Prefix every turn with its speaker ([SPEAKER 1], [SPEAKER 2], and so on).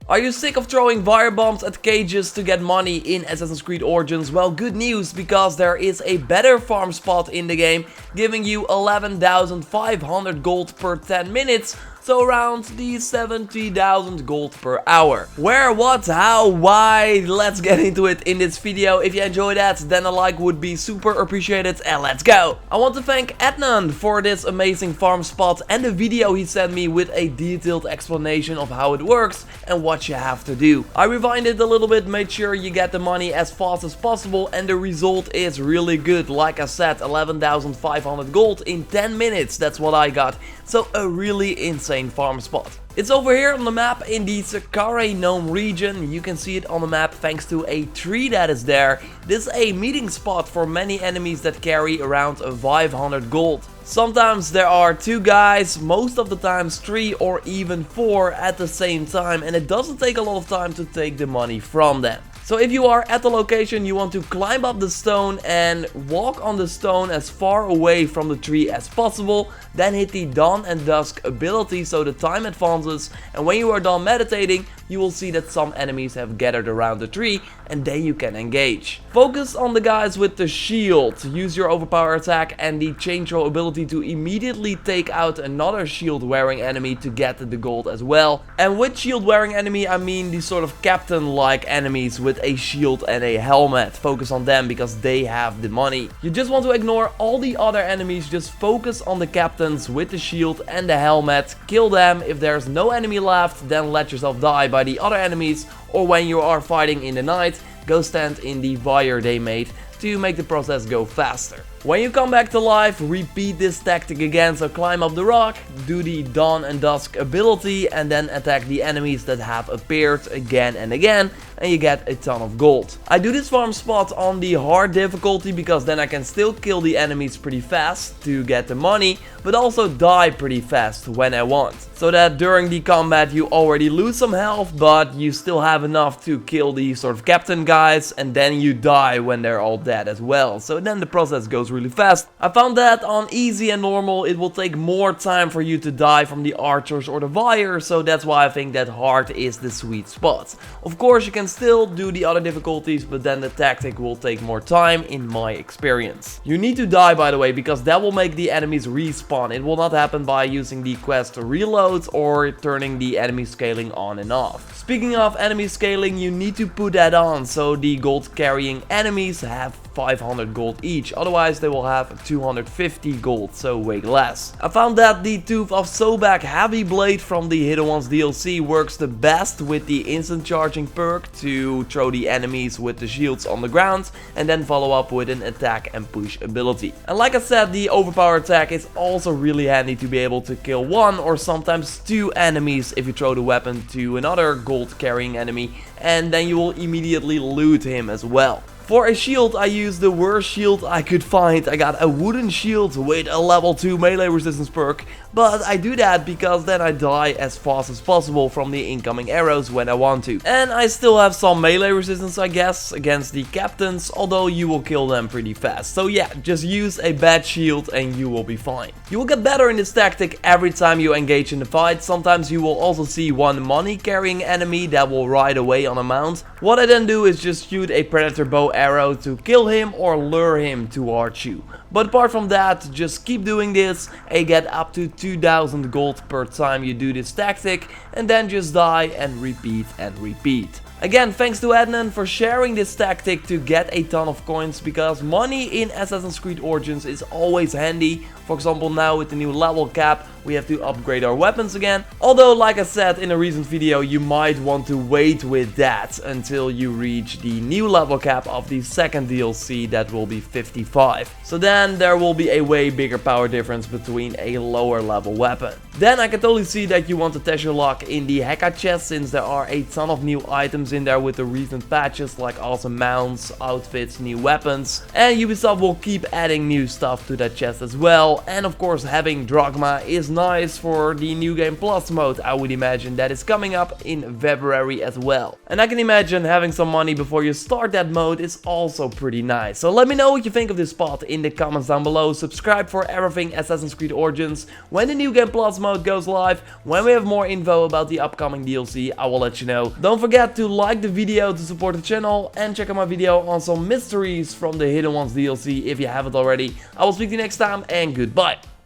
[SPEAKER 1] Are you sick of throwing fire bombs at cages to get money in Assassin's Creed Origins? Well, good news, because there is a better farm spot in the game, giving you 11,500 gold per 10 minutes. So around the 70,000 gold per hour. Where, what, how, why? Let's get into it in this video. If you enjoyed that, then a like would be super appreciated, and let's go! I want to thank Adnan for this amazing farm spot and the video he sent me with a detailed explanation of how it works and what you have to do. I rewinded a little bit, made sure you get the money as fast as possible, and the result is really good. Like I said, 11,500 gold in 10 minutes, that's what I got. So a really insane farm spot. It's over here on the map in the Sakare Gnome region. You can see it on the map thanks to a tree that is there. This is a meeting spot for many enemies that carry around 500 gold. Sometimes there are 2 guys, most of the times 3 or even 4 at the same time, and it doesn't take a lot of time to take the money from them. So if you are at the location, you want to climb up the stone and walk on the stone as far away from the tree as possible. Then hit the Dawn and Dusk ability so the time advances, and when you are done meditating, you will see that some enemies have gathered around the tree, and then you can engage. Focus on the guys with the shield. Use your overpower attack and the chain throw ability to immediately take out another shield wearing enemy to get the gold as well. And with shield wearing enemy, I mean the sort of captain like enemies with a shield and a helmet. Focus on them because they have the money. You just want to ignore all the other enemies, just focus on the captains with the shield and the helmet. Kill them. If there's no enemy left, then let yourself die by the other enemies, or when you are fighting in the night, go stand in the fire they made to make the process go faster. When you come back to life, repeat this tactic again, so climb up the rock, do the Dawn and Dusk ability, and then attack the enemies that have appeared again and again, and you get a ton of gold. I do this farm spot on the hard difficulty because then I can still kill the enemies pretty fast to get the money, but also die pretty fast when I want. So that during the combat you already lose some health, but you still have enough to kill the sort of captain guys, and then you die when they're all dead as well. So then the process goes really fast. I found that on easy and normal it will take more time for you to die from the archers or the fire, so that's why I think that hard is the sweet spot. Of course you can still do the other difficulties, but then the tactic will take more time in my experience. You need to die, by the way, because that will make the enemies respawn. It will not happen by using the quest reloads or turning the enemy scaling on and off. Speaking of enemy scaling, you need to put that on so the gold carrying enemies have 500 gold each, otherwise they will have 250 gold, so way less. I found that the Tooth of Sobek Heavy Blade from the Hidden Ones DLC works the best with the instant charging perk to throw the enemies with the shields on the ground and then follow up with an attack and push ability. And like I said, the overpower attack is also really handy to be able to kill 1 or sometimes 2 enemies if you throw the weapon to another gold carrying enemy, and then you will immediately loot him as well. For a shield, I used the worst shield I could find. I got a wooden shield with a level 2 melee resistance perk, but I do that because then I die as fast as possible from the incoming arrows when I want to. And I still have some melee resistance, I guess, against the captains, although you will kill them pretty fast. So yeah, just use a bad shield and you will be fine. You will get better in this tactic every time you engage in the fight. Sometimes you will also see one money carrying enemy that will ride away on a mount. What I then do is just shoot a predator bow arrow to kill him or lure him towards you. But apart from that, just keep doing this and get up to 2000 gold per time you do this tactic, and then just die and repeat and repeat. Again, thanks to Adnan for sharing this tactic to get a ton of coins, because money in Assassin's Creed Origins is always handy. For example, now with the new level cap, we have to upgrade our weapons again. Although, like I said in a recent video, you might want to wait with that until you reach the new level cap of the second DLC, that will be 55. So then there will be a way bigger power difference between a lower level weapon. Then I can totally see that you want to test your luck in the Heka chest, since there are a ton of new items items in there with the recent patches, like awesome mounts, outfits, new weapons. And Ubisoft will keep adding new stuff to that chest as well. And of course, having Drachma is nice for the New Game Plus mode. I would imagine that is coming up in February as well. And I can imagine having some money before you start that mode is also pretty nice. So let me know what you think of this spot in the comments down below. Subscribe for everything Assassin's Creed Origins. When the New Game Plus mode goes live, when we have more info about the upcoming DLC, I will let you know. Don't forget to like the video to support the channel and check out my video on some mysteries from the Hidden Ones DLC if you haven't already. I will speak to you next time and goodbye.